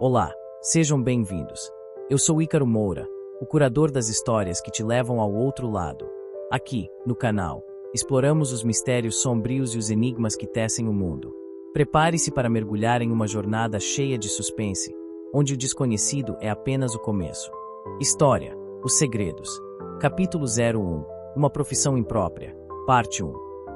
Olá, sejam bem-vindos. Eu sou Ícaro Moura, o curador das histórias que te levam ao outro lado. Aqui, no canal, exploramos os mistérios sombrios e os enigmas que tecem o mundo. Prepare-se para mergulhar em uma jornada cheia de suspense, onde o desconhecido é apenas o começo. História: Os Segredos. Capítulo 01. Uma profissão imprópria. Parte 1.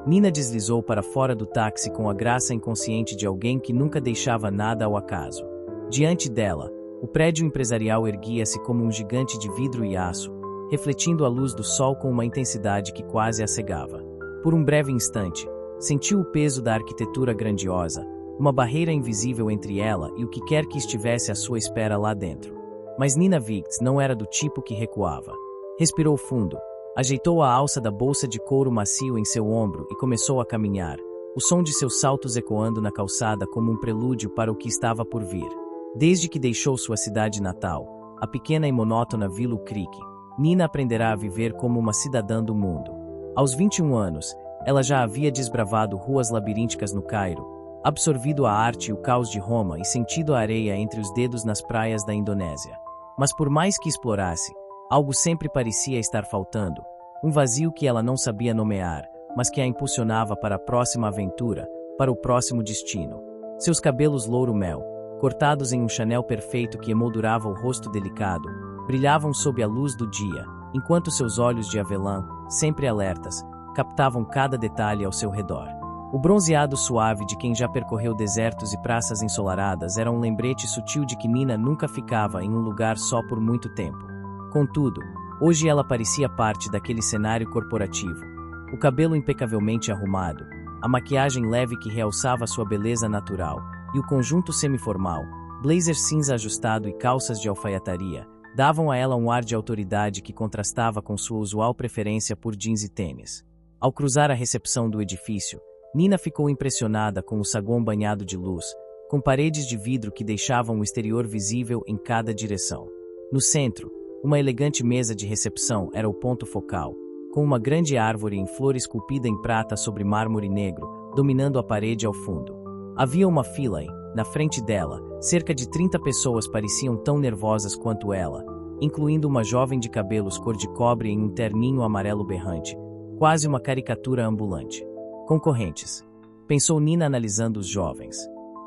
Nina deslizou para fora do táxi com a graça inconsciente de alguém que nunca deixava nada ao acaso. Diante dela, o prédio empresarial erguia-se como um gigante de vidro e aço, refletindo a luz do sol com uma intensidade que quase a cegava. Por um breve instante, sentiu o peso da arquitetura grandiosa, uma barreira invisível entre ela e o que quer que estivesse à sua espera lá dentro. Mas Nina Vigts não era do tipo que recuava. Respirou fundo, ajeitou a alça da bolsa de couro macio em seu ombro e começou a caminhar, o som de seus saltos ecoando na calçada como um prelúdio para o que estava por vir. Desde que deixou sua cidade natal, a pequena e monótona Willow Creek, Nina aprenderá a viver como uma cidadã do mundo. Aos 21 anos, ela já havia desbravado ruas labirínticas no Cairo, absorvido a arte e o caos de Roma e sentido a areia entre os dedos nas praias da Indonésia. Mas por mais que explorasse, algo sempre parecia estar faltando, um vazio que ela não sabia nomear, mas que a impulsionava para a próxima aventura, para o próximo destino. Seus cabelos louro-mel, cortados em um chanel perfeito que emoldurava o rosto delicado, brilhavam sob a luz do dia, enquanto seus olhos de avelã, sempre alertas, captavam cada detalhe ao seu redor. O bronzeado suave de quem já percorreu desertos e praças ensolaradas era um lembrete sutil de que Nina nunca ficava em um lugar só por muito tempo. Contudo, hoje ela parecia parte daquele cenário corporativo. O cabelo impecavelmente arrumado, a maquiagem leve que realçava sua beleza natural, e o conjunto semiformal, blazer cinza ajustado e calças de alfaiataria, davam a ela um ar de autoridade que contrastava com sua usual preferência por jeans e tênis. Ao cruzar a recepção do edifício, Nina ficou impressionada com o saguão banhado de luz, com paredes de vidro que deixavam o exterior visível em cada direção. No centro, uma elegante mesa de recepção era o ponto focal, com uma grande árvore em flor esculpida em prata sobre mármore negro, dominando a parede ao fundo. Havia uma fila e, na frente dela, cerca de 30 pessoas pareciam tão nervosas quanto ela, incluindo uma jovem de cabelos cor de cobre em um terninho amarelo berrante, quase uma caricatura ambulante. Concorrentes, pensou Nina analisando os jovens.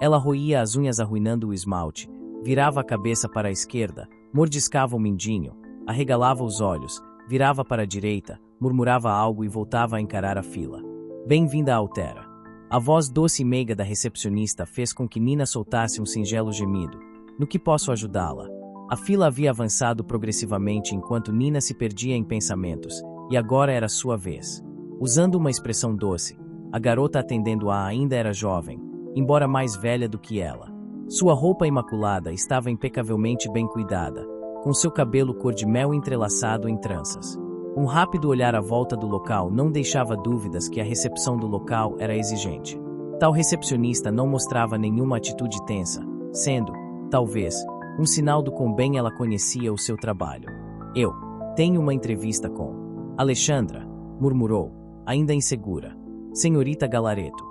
Ela roía as unhas arruinando o esmalte, virava a cabeça para a esquerda, mordiscava o mindinho, arregalava os olhos, virava para a direita, murmurava algo e voltava a encarar a fila. Bem-vinda a Altera. A voz doce e meiga da recepcionista fez com que Nina soltasse um singelo gemido. No que posso ajudá-la? A fila havia avançado progressivamente enquanto Nina se perdia em pensamentos, e agora era sua vez. Usando uma expressão doce, a garota atendendo-a ainda era jovem, embora mais velha do que ela. Sua roupa imaculada estava impecavelmente bem cuidada, com seu cabelo cor de mel entrelaçado em tranças. Um rápido olhar à volta do local não deixava dúvidas que a recepção do local era exigente. Tal recepcionista não mostrava nenhuma atitude tensa, sendo, talvez, um sinal do quão bem ela conhecia o seu trabalho. Eu tenho uma entrevista com Alexandra, murmurou, ainda insegura. Senhorita Galareto.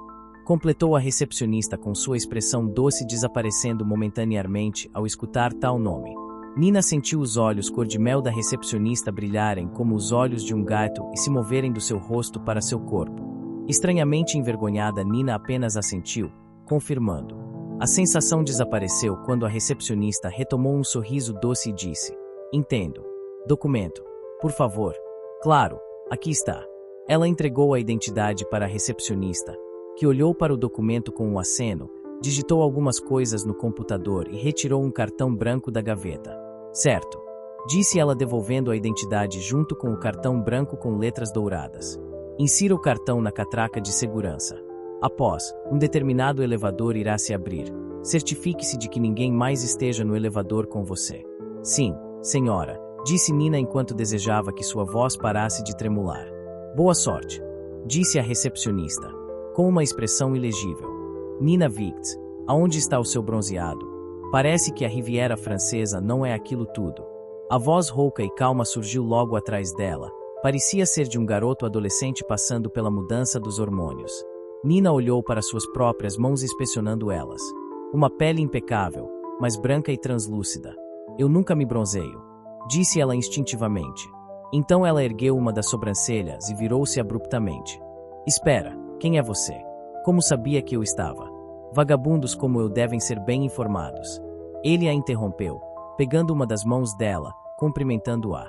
Completou a recepcionista com sua expressão doce desaparecendo momentaneamente ao escutar tal nome. Nina sentiu os olhos cor de mel da recepcionista brilharem como os olhos de um gato e se moverem do seu rosto para seu corpo. Estranhamente envergonhada, Nina apenas assentiu, confirmando. A sensação desapareceu quando a recepcionista retomou um sorriso doce e disse: Entendo. Documento. Por favor. Claro, aqui está. Ela entregou a identidade para a recepcionista, que olhou para o documento com um aceno, digitou algumas coisas no computador e retirou um cartão branco da gaveta. Certo, disse ela devolvendo a identidade junto com o cartão branco com letras douradas. Insira o cartão na catraca de segurança. Após, um determinado elevador irá se abrir. Certifique-se de que ninguém mais esteja no elevador com você. Sim, senhora, disse Nina enquanto desejava que sua voz parasse de tremular. Boa sorte, disse a recepcionista, com uma expressão ilegível. Nina Vigts, aonde está o seu bronzeado? Parece que a Riviera Francesa não é aquilo tudo. A voz rouca e calma surgiu logo atrás dela. Parecia ser de um garoto adolescente passando pela mudança dos hormônios. Nina olhou para suas próprias mãos inspecionando elas. Uma pele impecável, mas branca e translúcida. Eu nunca me bronzeio, disse ela instintivamente. Então ela ergueu uma das sobrancelhas e virou-se abruptamente. Espera, quem é você? Como sabia que eu estava? Vagabundos como eu devem ser bem informados. Ele a interrompeu, pegando uma das mãos dela, cumprimentando-a.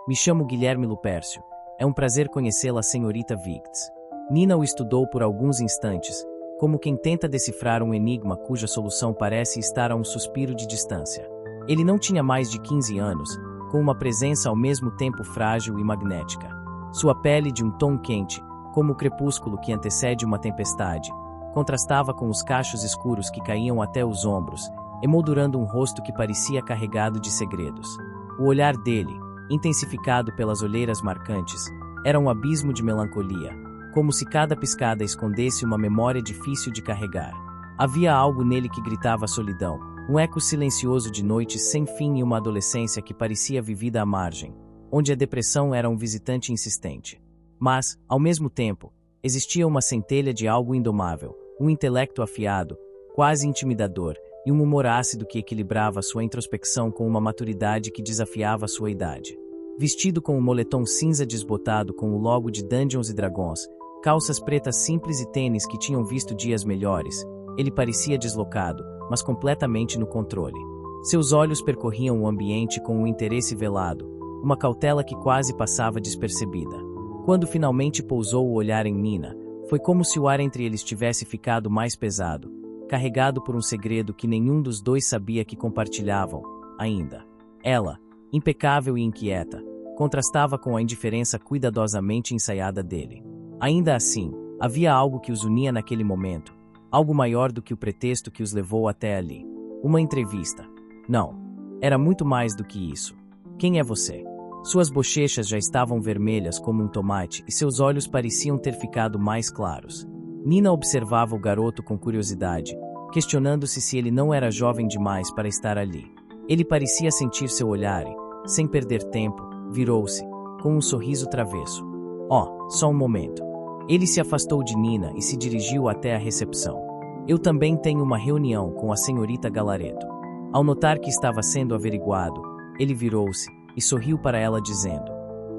Me chamo Guilherme Lupércio. É um prazer conhecê-la, senhorita Vigts. Nina o estudou por alguns instantes, como quem tenta decifrar um enigma cuja solução parece estar a um suspiro de distância. Ele não tinha mais de 15 anos, com uma presença ao mesmo tempo frágil e magnética. Sua pele de um tom quente, como o crepúsculo que antecede uma tempestade, contrastava com os cachos escuros que caíam até os ombros, emoldurando um rosto que parecia carregado de segredos. O olhar dele, intensificado pelas olheiras marcantes, era um abismo de melancolia, como se cada piscada escondesse uma memória difícil de carregar. Havia algo nele que gritava a solidão, um eco silencioso de noites sem fim e uma adolescência que parecia vivida à margem, onde a depressão era um visitante insistente. Mas, ao mesmo tempo, existia uma centelha de algo indomável, um intelecto afiado, quase intimidador, e um humor ácido que equilibrava sua introspecção com uma maturidade que desafiava sua idade. Vestido com um moletom cinza desbotado com o logo de Dungeons & Dragons, calças pretas simples e tênis que tinham visto dias melhores, ele parecia deslocado, mas completamente no controle. Seus olhos percorriam o ambiente com um interesse velado, uma cautela que quase passava despercebida. Quando finalmente pousou o olhar em Nina, foi como se o ar entre eles tivesse ficado mais pesado, carregado por um segredo que nenhum dos dois sabia que compartilhavam, ainda. Ela, impecável e inquieta, contrastava com a indiferença cuidadosamente ensaiada dele. Ainda assim, havia algo que os unia naquele momento, algo maior do que o pretexto que os levou até ali. Uma entrevista. Não. Era muito mais do que isso. Quem é você? Suas bochechas já estavam vermelhas como um tomate e seus olhos pareciam ter ficado mais claros. Nina observava o garoto com curiosidade, questionando-se se ele não era jovem demais para estar ali. Ele parecia sentir seu olhar e, sem perder tempo, virou-se, com um sorriso travesso. Oh, só um momento. Ele se afastou de Nina e se dirigiu até a recepção. Eu também tenho uma reunião com a senhorita Galareto. Ao notar que estava sendo averiguado, ele virou-se e sorriu para ela dizendo: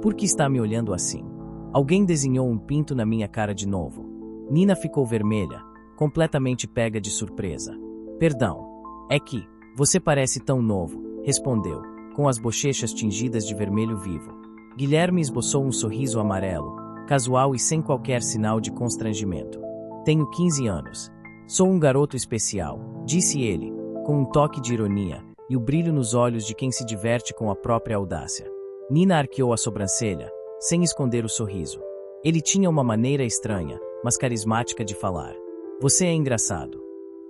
Por que está me olhando assim? Alguém desenhou um pinto na minha cara de novo. Nina ficou vermelha, completamente pega de surpresa. Perdão. É que, você parece tão novo, respondeu, com as bochechas tingidas de vermelho vivo. Guilherme esboçou um sorriso amarelo, casual e sem qualquer sinal de constrangimento. Tenho 15 anos. Sou um garoto especial, disse ele, com um toque de ironia, e o brilho nos olhos de quem se diverte com a própria audácia. Nina arqueou a sobrancelha, sem esconder o sorriso. Ele tinha uma maneira estranha, mas carismática de falar. Você é engraçado.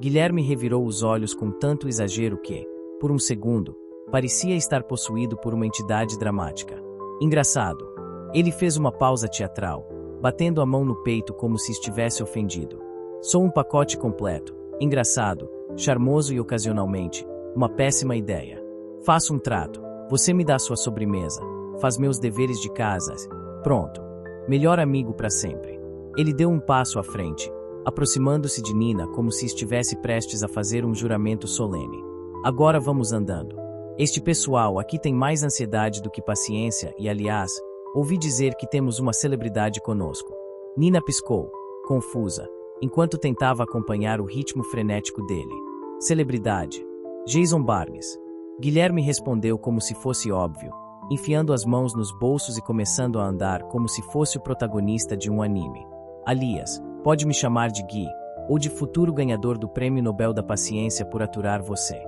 Guilherme revirou os olhos com tanto exagero que, por um segundo, parecia estar possuído por uma entidade dramática. Engraçado. Ele fez uma pausa teatral, batendo a mão no peito como se estivesse ofendido. Sou um pacote completo, engraçado, charmoso e ocasionalmente, uma péssima ideia. Faço um trato. Você me dá sua sobremesa, faz meus deveres de casa. Pronto. Melhor amigo para sempre. Ele deu um passo à frente, aproximando-se de Nina como se estivesse prestes a fazer um juramento solene. Agora vamos andando. Este pessoal aqui tem mais ansiedade do que paciência e, aliás, ouvi dizer que temos uma celebridade conosco. Nina piscou, confusa, enquanto tentava acompanhar o ritmo frenético dele. Celebridade. Jason Barnes. Guilherme respondeu como se fosse óbvio, enfiando as mãos nos bolsos e começando a andar como se fosse o protagonista de um anime. Aliás, pode me chamar de Gui, ou de futuro ganhador do Prêmio Nobel da Paciência por aturar você.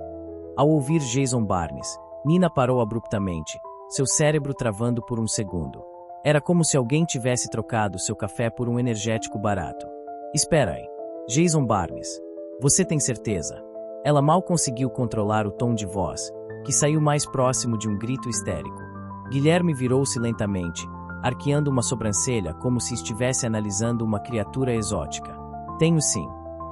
Ao ouvir Jason Barnes, Nina parou abruptamente, seu cérebro travando por um segundo. Era como se alguém tivesse trocado seu café por um energético barato. Espera aí. Jason Barnes. Você tem certeza? Ela mal conseguiu controlar o tom de voz, que saiu mais próximo de um grito histérico. Guilherme virou-se lentamente, arqueando uma sobrancelha como se estivesse analisando uma criatura exótica. Tenho sim.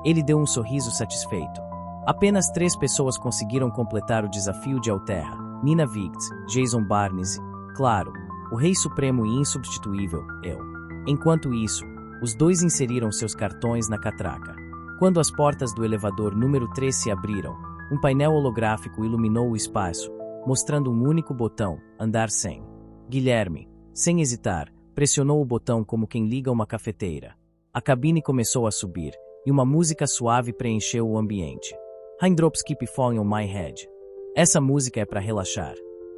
Ele deu um sorriso satisfeito. Apenas 3 pessoas conseguiram completar o desafio de Alterra: Nina Vigts, Jason Barnes e, claro, o Rei Supremo e insubstituível, eu. Enquanto isso, os dois inseriram seus cartões na catraca. Quando as portas do elevador número 3 se abriram, um painel holográfico iluminou o espaço, mostrando um único botão, andar 100. Guilherme, sem hesitar, pressionou o botão como quem liga uma cafeteira. A cabine começou a subir, e uma música suave preencheu o ambiente. Raindrops keep falling on my head. Essa música é para relaxar.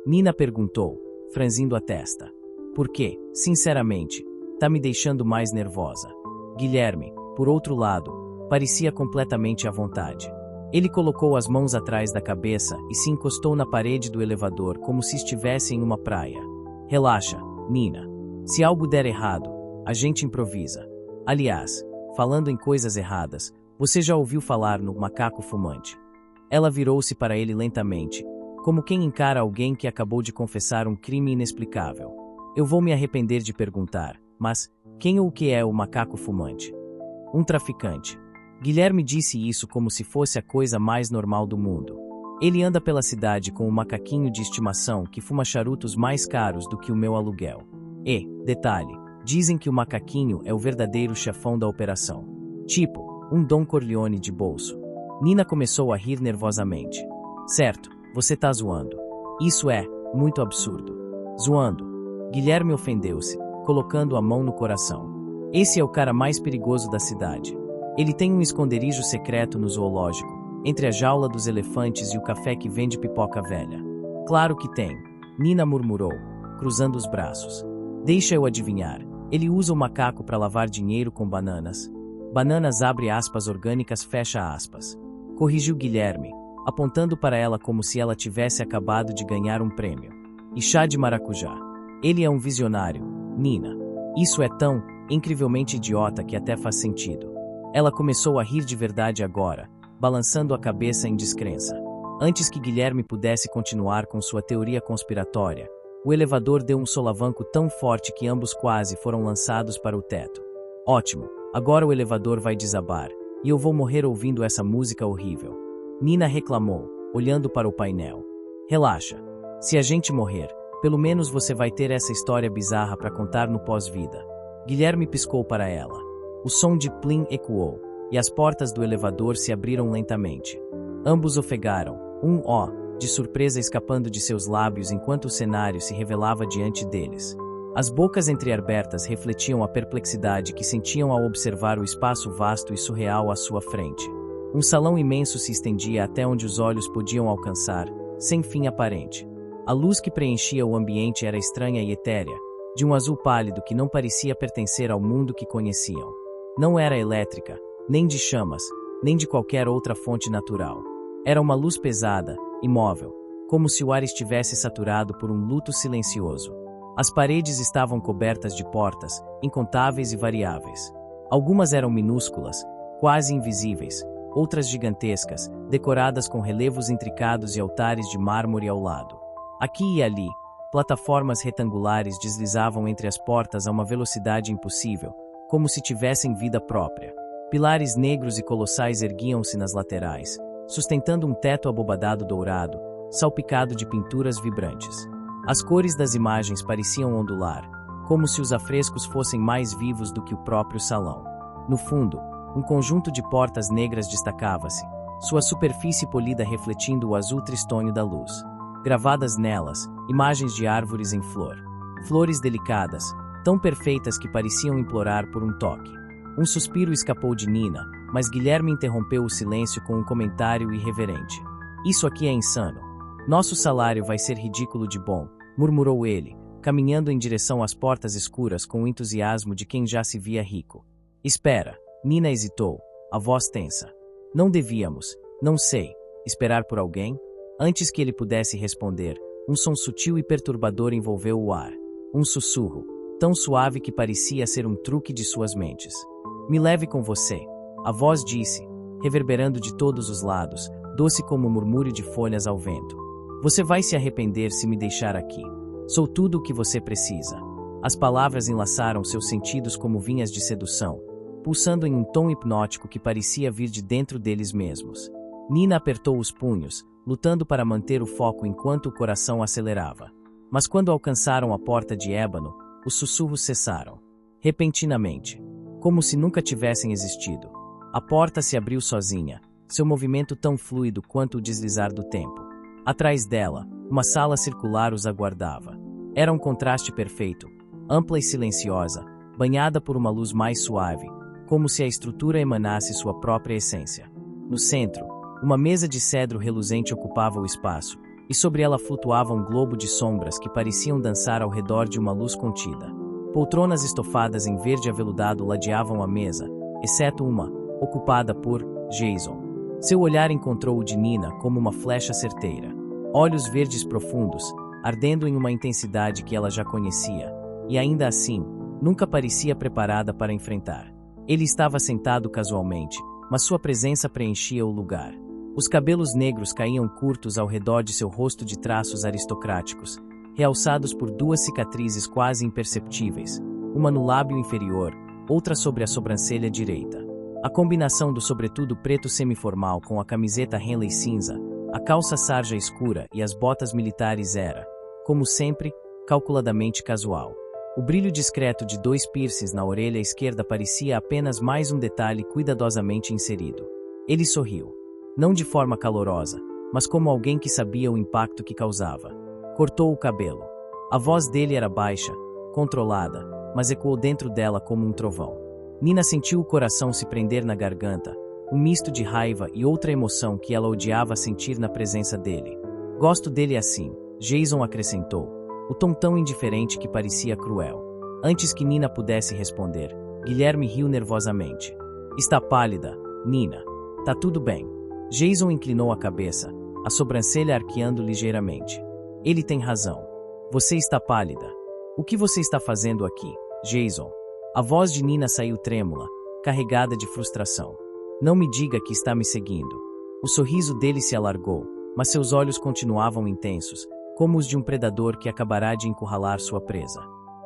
Nina perguntou, franzindo a testa. Por quê? Sinceramente, tá me deixando mais nervosa. Guilherme, por outro lado, parecia completamente à vontade. Ele colocou as mãos atrás da cabeça e se encostou na parede do elevador como se estivesse em uma praia. Relaxa, Nina. Se algo der errado, a gente improvisa. Aliás, falando em coisas erradas, você já ouviu falar no macaco fumante? Ela virou-se para ele lentamente, como quem encara alguém que acabou de confessar um crime inexplicável. Eu vou me arrepender de perguntar, mas quem ou o que é o macaco fumante? Um traficante. Guilherme disse isso como se fosse a coisa mais normal do mundo. Ele anda pela cidade com um macaquinho de estimação que fuma charutos mais caros do que o meu aluguel. E, detalhe, dizem que o macaquinho é o verdadeiro chefão da operação. Tipo, um Don Corleone de bolso. Nina começou a rir nervosamente. Certo, você tá zoando. Isso é muito absurdo. Zoando. Guilherme ofendeu-se, colocando a mão no coração. Esse é o cara mais perigoso da cidade. Ele tem um esconderijo secreto no zoológico, entre a jaula dos elefantes e o café que vende pipoca velha. Claro que tem, Nina murmurou, cruzando os braços. Deixa eu adivinhar, ele usa o macaco para lavar dinheiro com bananas. Bananas abre aspas orgânicas fecha aspas. Corrigiu Guilherme, apontando para ela como se ela tivesse acabado de ganhar um prêmio. E chá de maracujá. Ele é um visionário, Nina. Isso é tão incrivelmente idiota que até faz sentido. Ela começou a rir de verdade agora, balançando a cabeça em descrença. Antes que Guilherme pudesse continuar com sua teoria conspiratória, o elevador deu um solavanco tão forte que ambos quase foram lançados para o teto. Ótimo, agora o elevador vai desabar, e eu vou morrer ouvindo essa música horrível. Nina reclamou, olhando para o painel. Relaxa. Se a gente morrer, pelo menos você vai ter essa história bizarra para contar no pós-vida. Guilherme piscou para ela. O som de plim ecoou, e as portas do elevador se abriram lentamente. Ambos ofegaram, de surpresa escapando de seus lábios enquanto o cenário se revelava diante deles. As bocas entreabertas refletiam a perplexidade que sentiam ao observar o espaço vasto e surreal à sua frente. Um salão imenso se estendia até onde os olhos podiam alcançar, sem fim aparente. A luz que preenchia o ambiente era estranha e etérea, de um azul pálido que não parecia pertencer ao mundo que conheciam. Não era elétrica, nem de chamas, nem de qualquer outra fonte natural. Era uma luz pesada, imóvel, como se o ar estivesse saturado por um luto silencioso. As paredes estavam cobertas de portas, incontáveis e variáveis. Algumas eram minúsculas, quase invisíveis, outras gigantescas, decoradas com relevos intricados e altares de mármore ao lado. Aqui e ali, plataformas retangulares deslizavam entre as portas a uma velocidade impossível, como se tivessem vida própria. Pilares negros e colossais erguiam-se nas laterais, sustentando um teto abobadado dourado, salpicado de pinturas vibrantes. As cores das imagens pareciam ondular, como se os afrescos fossem mais vivos do que o próprio salão. No fundo, um conjunto de portas negras destacava-se, sua superfície polida refletindo o azul tristonho da luz. Gravadas nelas, imagens de árvores em flor. Flores delicadas, tão perfeitas que pareciam implorar por um toque. Um suspiro escapou de Nina, mas Guilherme interrompeu o silêncio com um comentário irreverente. Isso aqui é insano. Nosso salário vai ser ridículo de bom, murmurou ele, caminhando em direção às portas escuras com o entusiasmo de quem já se via rico. Espera, Nina hesitou, a voz tensa. Não devíamos, não sei, esperar por alguém? Antes que ele pudesse responder, um som sutil e perturbador envolveu o ar. Um sussurro, tão suave que parecia ser um truque de suas mentes. Me leve com você, a voz disse, reverberando de todos os lados, doce como o murmúrio de folhas ao vento. Você vai se arrepender se me deixar aqui. Sou tudo o que você precisa. As palavras enlaçaram seus sentidos como vinhas de sedução, pulsando em um tom hipnótico que parecia vir de dentro deles mesmos. Nina apertou os punhos, lutando para manter o foco enquanto o coração acelerava. Mas quando alcançaram a porta de ébano, os sussurros cessaram. Repentinamente, como se nunca tivessem existido. A porta se abriu sozinha, seu movimento tão fluido quanto o deslizar do tempo. Atrás dela, uma sala circular os aguardava. Era um contraste perfeito, ampla e silenciosa, banhada por uma luz mais suave, como se a estrutura emanasse sua própria essência. No centro, uma mesa de cedro reluzente ocupava o espaço, e sobre ela flutuava um globo de sombras que pareciam dançar ao redor de uma luz contida. Poltronas estofadas em verde aveludado ladeavam a mesa, exceto uma, ocupada por Jason. Seu olhar encontrou o de Nina como uma flecha certeira. Olhos verdes profundos, ardendo em uma intensidade que ela já conhecia, e ainda assim, nunca parecia preparada para enfrentar. Ele estava sentado casualmente, mas sua presença preenchia o lugar. Os cabelos negros caíam curtos ao redor de seu rosto de traços aristocráticos, realçados por duas cicatrizes quase imperceptíveis, uma no lábio inferior, outra sobre a sobrancelha direita. A combinação do sobretudo preto semiformal com a camiseta Henley cinza, a calça sarja escura e as botas militares era, como sempre, calculadamente casual. O brilho discreto de dois piercings na orelha esquerda parecia apenas mais um detalhe cuidadosamente inserido. Ele sorriu. Não de forma calorosa, mas como alguém que sabia o impacto que causava. Cortou o cabelo. A voz dele era baixa, controlada, mas ecoou dentro dela como um trovão. Nina sentiu o coração se prender na garganta, um misto de raiva e outra emoção que ela odiava sentir na presença dele. Gosto dele assim, Jason acrescentou, o tom tão indiferente que parecia cruel. Antes que Nina pudesse responder, Guilherme riu nervosamente. Está pálida, Nina. Tá tudo bem. Jason inclinou a cabeça, a sobrancelha arqueando ligeiramente. Ele tem razão. Você está pálida. O que você está fazendo aqui, Jason? A voz de Nina saiu trêmula, carregada de frustração. Não me diga que está me seguindo. O sorriso dele se alargou, mas seus olhos continuavam intensos, como os de um predador que acabará de encurralar sua presa.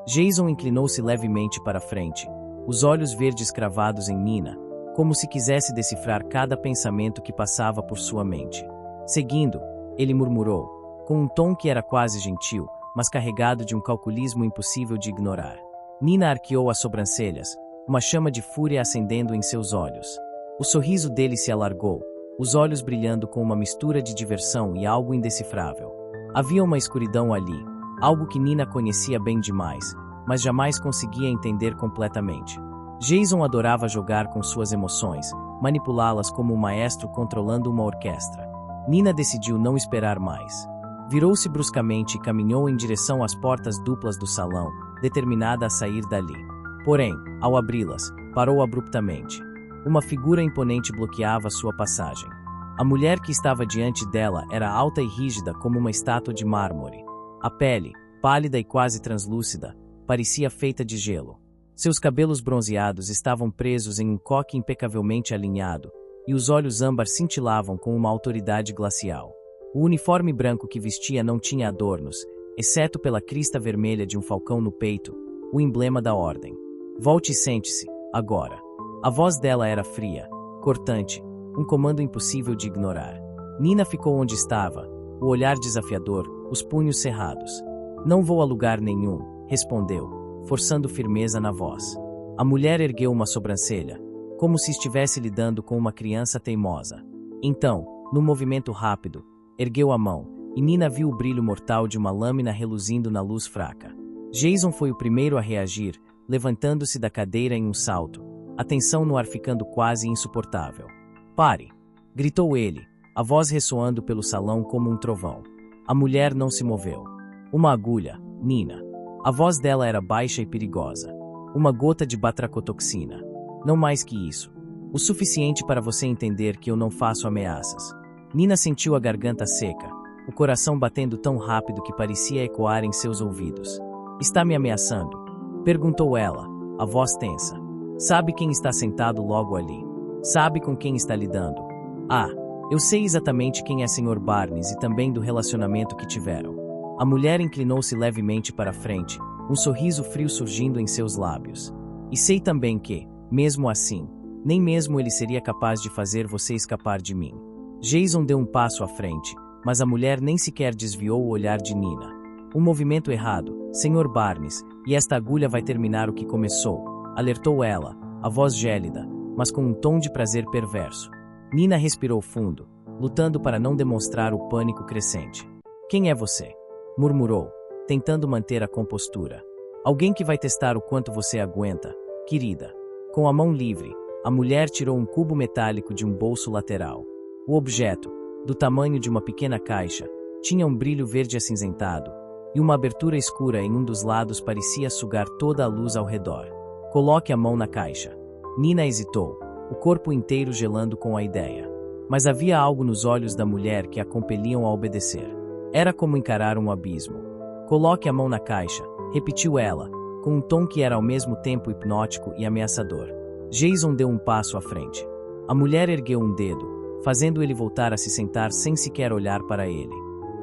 Jason inclinou-se levemente para frente, os olhos verdes cravados em Nina, como se quisesse decifrar cada pensamento que passava por sua mente. Seguindo, ele murmurou, com um tom que era quase gentil, mas carregado de um calculismo impossível de ignorar. Nina arqueou as sobrancelhas, uma chama de fúria acendendo em seus olhos. O sorriso dele se alargou, os olhos brilhando com uma mistura de diversão e algo indecifrável. Havia uma escuridão ali, algo que Nina conhecia bem demais, mas jamais conseguia entender completamente. Jason adorava jogar com suas emoções, manipulá-las como um maestro controlando uma orquestra. Nina decidiu não esperar mais. Virou-se bruscamente e caminhou em direção às portas duplas do salão, determinada a sair dali. Porém, ao abri-las, parou abruptamente. Uma figura imponente bloqueava sua passagem. A mulher que estava diante dela era alta e rígida como uma estátua de mármore. A pele, pálida e quase translúcida, parecia feita de gelo. Seus cabelos bronzeados estavam presos em um coque impecavelmente alinhado, e os olhos âmbar cintilavam com uma autoridade glacial. O uniforme branco que vestia não tinha adornos, exceto pela crista vermelha de um falcão no peito, o emblema da ordem. Volte e sente-se, agora. A voz dela era fria, cortante, um comando impossível de ignorar. Nina ficou onde estava, o olhar desafiador, os punhos cerrados. Não vou a lugar nenhum, respondeu, forçando firmeza na voz. A mulher ergueu uma sobrancelha, como se estivesse lidando com uma criança teimosa. Então, num movimento rápido, ergueu a mão, e Nina viu o brilho mortal de uma lâmina reluzindo na luz fraca. Jason foi o primeiro a reagir, levantando-se da cadeira em um salto, a tensão no ar ficando quase insuportável. Pare! Gritou ele, a voz ressoando pelo salão como um trovão. A mulher não se moveu. Uma agulha, Nina. A voz dela era baixa e perigosa. Uma gota de batracotoxina. Não mais que isso. O suficiente para você entender que eu não faço ameaças. Nina sentiu a garganta seca, o coração batendo tão rápido que parecia ecoar em seus ouvidos. Está me ameaçando? Perguntou ela, a voz tensa. Sabe quem está sentado logo ali? Sabe com quem está lidando? Ah, eu sei exatamente quem é Sr. Barnes e também do relacionamento que tiveram. A mulher inclinou-se levemente para frente, um sorriso frio surgindo em seus lábios. E sei também que, mesmo assim, nem mesmo ele seria capaz de fazer você escapar de mim. Jason deu um passo à frente, mas a mulher nem sequer desviou o olhar de Nina. Um movimento errado, Sr. Barnes, e esta agulha vai terminar o que começou, alertou ela, a voz gélida, mas com um tom de prazer perverso. Nina respirou fundo, lutando para não demonstrar o pânico crescente. Quem é você? Murmurou, tentando manter a compostura. Alguém que vai testar o quanto você aguenta, querida. Com a mão livre, a mulher tirou um cubo metálico de um bolso lateral. O objeto, do tamanho de uma pequena caixa, tinha um brilho verde acinzentado, e uma abertura escura em um dos lados parecia sugar toda a luz ao redor. Coloque a mão na caixa. Nina hesitou, o corpo inteiro gelando com a ideia. Mas havia algo nos olhos da mulher que a compeliam a obedecer. Era como encarar um abismo. Coloque a mão na caixa, repetiu ela, com um tom que era ao mesmo tempo hipnótico e ameaçador. Jason deu um passo à frente. A mulher ergueu um dedo, fazendo ele voltar a se sentar sem sequer olhar para ele.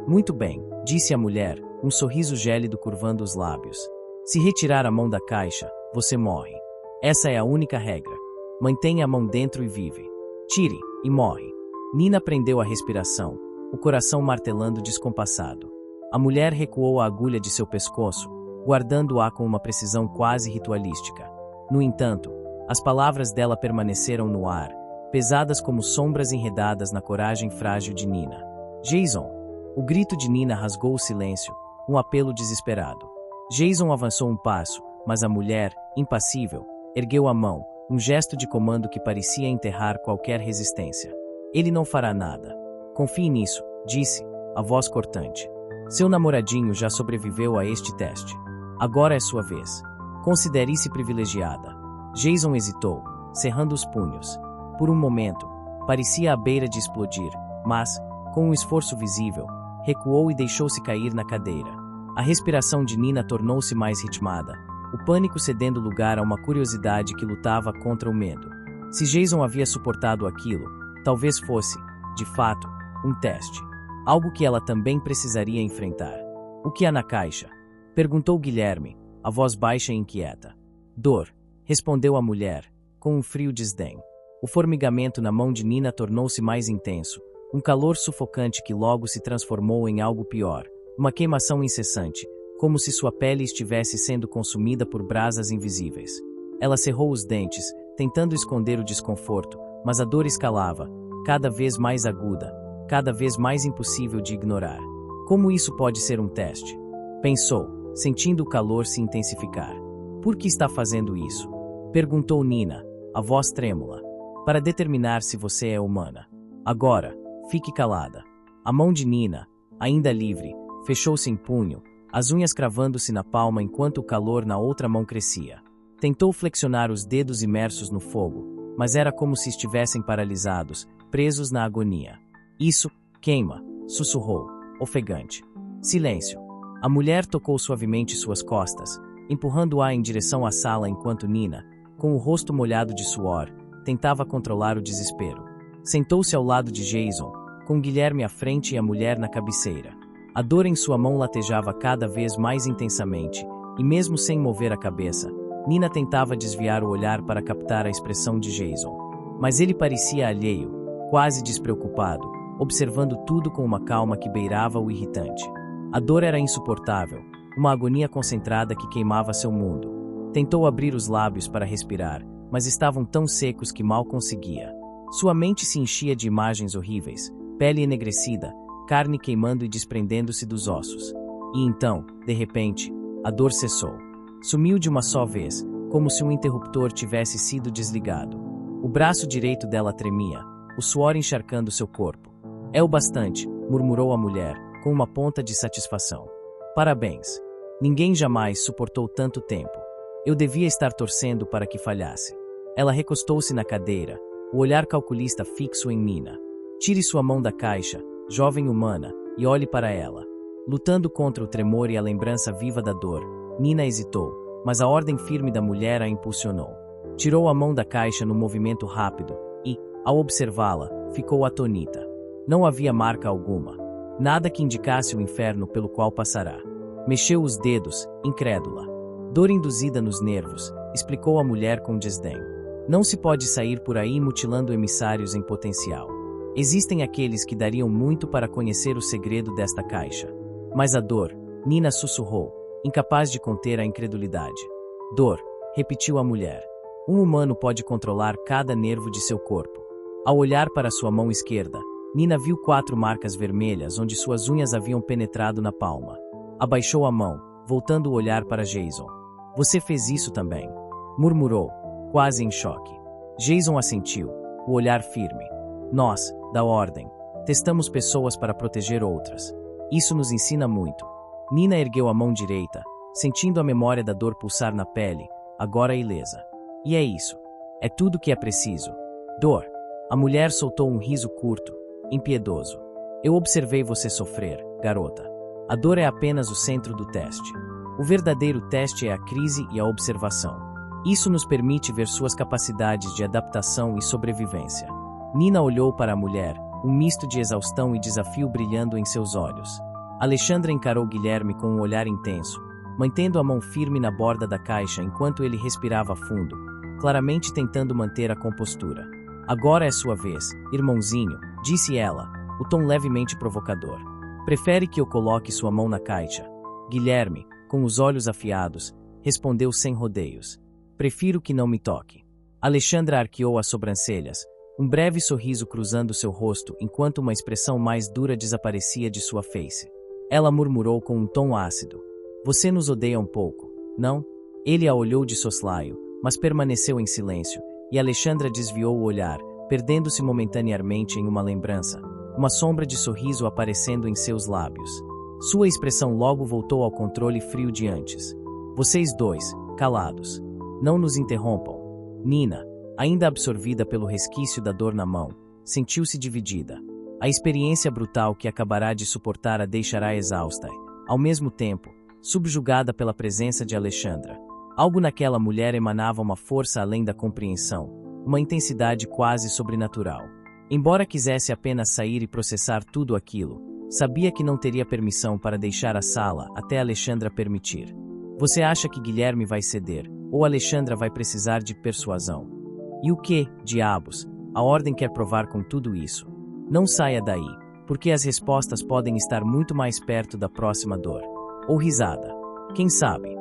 Muito bem, disse a mulher, um sorriso gélido curvando os lábios. Se retirar a mão da caixa, você morre. Essa é a única regra. Mantenha a mão dentro e vive. Tire, e morre. Nina prendeu a respiração, o coração martelando descompassado. A mulher recuou a agulha de seu pescoço, guardando-a com uma precisão quase ritualística. No entanto, as palavras dela permaneceram no ar, pesadas como sombras enredadas na coragem frágil de Nina. Jason! O grito de Nina rasgou o silêncio, um apelo desesperado. Jason avançou um passo, mas a mulher, impassível, ergueu a mão, um gesto de comando que parecia enterrar qualquer resistência. Ele não fará nada. Confie nisso, disse, a voz cortante. Seu namoradinho já sobreviveu a este teste. Agora é sua vez. Considere-se privilegiada. Jason hesitou, cerrando os punhos. Por um momento, parecia à beira de explodir, mas, com um esforço visível, recuou e deixou-se cair na cadeira. A respiração de Nina tornou-se mais ritmada, o pânico cedendo lugar a uma curiosidade que lutava contra o medo. Se Jason havia suportado aquilo, talvez fosse, de fato, um teste. Algo que ela também precisaria enfrentar. O que há na caixa? Perguntou Guilherme, a voz baixa e inquieta. Dor, respondeu a mulher, com um frio desdém. O formigamento na mão de Nina tornou-se mais intenso, um calor sufocante que logo se transformou em algo pior, uma queimação incessante, como se sua pele estivesse sendo consumida por brasas invisíveis. Ela cerrou os dentes, tentando esconder o desconforto, mas a dor escalava, cada vez mais aguda, cada vez mais impossível de ignorar. Como isso pode ser um teste? Pensou, sentindo o calor se intensificar. Por que está fazendo isso? Perguntou Nina, a voz trêmula. Para determinar se você é humana. Agora, fique calada. A mão de Nina, ainda livre, fechou-se em punho, as unhas cravando-se na palma enquanto o calor na outra mão crescia. Tentou flexionar os dedos imersos no fogo, mas era como se estivessem paralisados, presos na agonia. Isso, queima, sussurrou, ofegante. Silêncio. A mulher tocou suavemente suas costas, empurrando-a em direção à sala enquanto Nina, com o rosto molhado de suor, tentava controlar o desespero. Sentou-se ao lado de Jason, com Guilherme à frente e a mulher na cabeceira. A dor em sua mão latejava cada vez mais intensamente, e mesmo sem mover a cabeça, Nina tentava desviar o olhar para captar a expressão de Jason. Mas ele parecia alheio, quase despreocupado, observando tudo com uma calma que beirava o irritante. A dor era insuportável, uma agonia concentrada que queimava seu mundo. Tentou abrir os lábios para respirar, mas estavam tão secos que mal conseguia. Sua mente se enchia de imagens horríveis, pele enegrecida, carne queimando e desprendendo-se dos ossos. E então, de repente, a dor cessou. Sumiu de uma só vez, como se um interruptor tivesse sido desligado. O braço direito dela tremia, o suor encharcando seu corpo. É o bastante, murmurou a mulher, com uma ponta de satisfação. Parabéns. Ninguém jamais suportou tanto tempo. Eu devia estar torcendo para que falhasse. Ela recostou-se na cadeira, o olhar calculista fixo em Nina. Tire sua mão da caixa, jovem humana, e olhe para ela. Lutando contra o tremor e a lembrança viva da dor, Nina hesitou, mas a ordem firme da mulher a impulsionou. Tirou a mão da caixa num movimento rápido e, ao observá-la, ficou atônita. Não havia marca alguma. Nada que indicasse o inferno pelo qual passará. Mexeu os dedos, incrédula. Dor induzida nos nervos, explicou a mulher com desdém. Não se pode sair por aí mutilando emissários em potencial. Existem aqueles que dariam muito para conhecer o segredo desta caixa. Mas a dor, Nina sussurrou, incapaz de conter a incredulidade. Dor, repetiu a mulher. Um humano pode controlar cada nervo de seu corpo. Ao olhar para sua mão esquerda, Nina viu 4 marcas vermelhas onde suas unhas haviam penetrado na palma. Abaixou a mão, voltando o olhar para Jason. Você fez isso também? Murmurou, quase em choque. Jason assentiu, o olhar firme. Nós, da Ordem, testamos pessoas para proteger outras. Isso nos ensina muito. Nina ergueu a mão direita, sentindo a memória da dor pulsar na pele, agora ilesa. E é isso. É tudo que é preciso. Dor. A mulher soltou um riso curto, impiedoso. Eu observei você sofrer, garota. A dor é apenas o centro do teste. O verdadeiro teste é a crise e a observação. Isso nos permite ver suas capacidades de adaptação e sobrevivência. Nina olhou para a mulher, um misto de exaustão e desafio brilhando em seus olhos. Alexandra encarou Guilherme com um olhar intenso, mantendo a mão firme na borda da caixa enquanto ele respirava fundo, claramente tentando manter a compostura. Agora é sua vez, irmãozinho, disse ela, o tom levemente provocador. Prefere que eu coloque sua mão na caixa? Guilherme, com os olhos afiados, respondeu sem rodeios. Prefiro que não me toque. Alexandra arqueou as sobrancelhas, um breve sorriso cruzando seu rosto enquanto uma expressão mais dura desaparecia de sua face. Ela murmurou com um tom ácido. Você nos odeia um pouco, não? Ele a olhou de soslaio, mas permaneceu em silêncio, e Alexandra desviou o olhar, perdendo-se momentaneamente em uma lembrança, uma sombra de sorriso aparecendo em seus lábios. Sua expressão logo voltou ao controle frio de antes. Vocês dois, calados. Não nos interrompam. Nina, ainda absorvida pelo resquício da dor na mão, sentiu-se dividida. A experiência brutal que acabará de suportar a deixará exausta, ao mesmo tempo, subjugada pela presença de Alexandra. Algo naquela mulher emanava uma força além da compreensão, uma intensidade quase sobrenatural. Embora quisesse apenas sair e processar tudo aquilo, sabia que não teria permissão para deixar a sala até Alexandra permitir. Você acha que Guilherme vai ceder, ou Alexandra vai precisar de persuasão? E o que, diabos, a Ordem quer provar com tudo isso? Não saia daí, porque as respostas podem estar muito mais perto da próxima dor. Ou risada. Quem sabe?